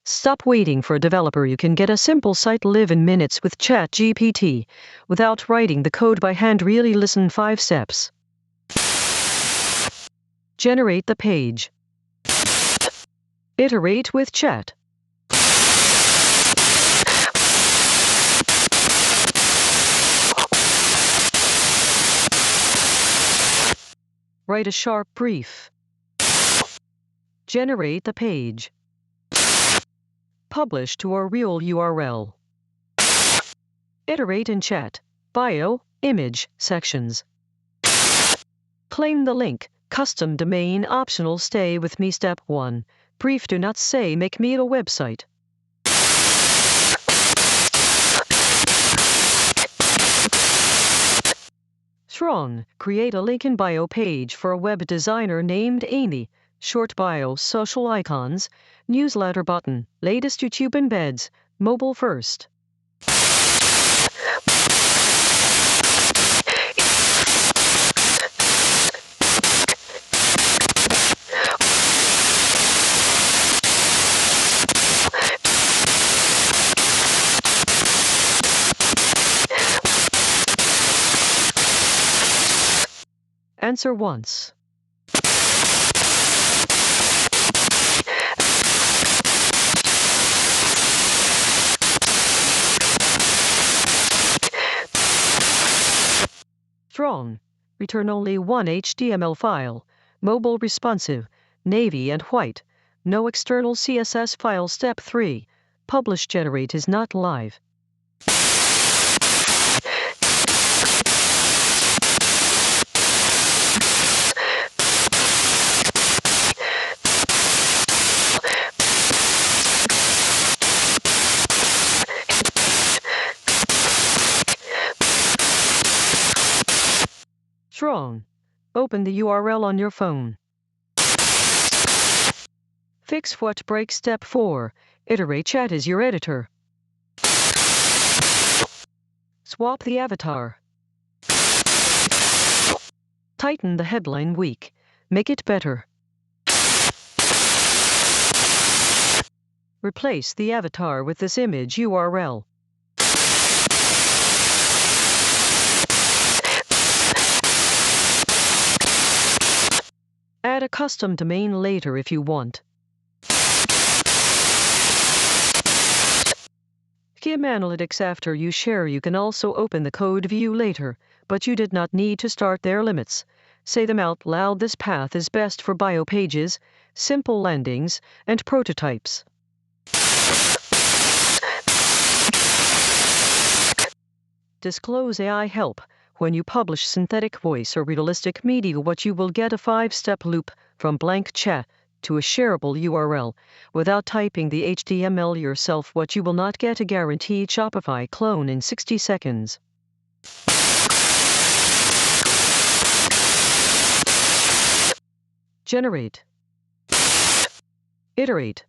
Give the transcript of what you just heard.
Stop waiting for a developer. You can get a simple site live in minutes with ChatGPT without writing the code by hand. Really listen 5 steps. Generate the page. Iterate with Chat. Write a sharp brief. Generate the page. Publish to a real URL. Iterate in Chat. Bio, image, sections. Claim the link. Custom domain optional. Stay with me. Step 1. Brief. Do not say make me a website. Strong. Create a link in bio page for a web designer named Amy. Short bio, social icons, newsletter button, latest YouTube embeds, mobile first. Answer once. Strong. Return only one HTML file. Mobile responsive. Navy and white. No external CSS file. Step 3. Publish. Generate is not live. Strong. Open the URL on your phone. Fix what breaks. Step 4. Iterate. Chat is your editor. Swap the avatar. Tighten the headline weak. Make it better. Replace the avatar with this image URL. Add a custom domain later if you want. Give analytics after you share. You can also open the code view later, but you did not need to start their limits. Say them out loud. This path is best for bio pages, simple landings, and prototypes. Disclose AI help. When you publish synthetic voice or realistic media, what you will get a 5-step loop from blank chat to a shareable URL without typing the HTML yourself. What you will not get a guaranteed Shopify clone in 60 seconds. Generate. Iterate.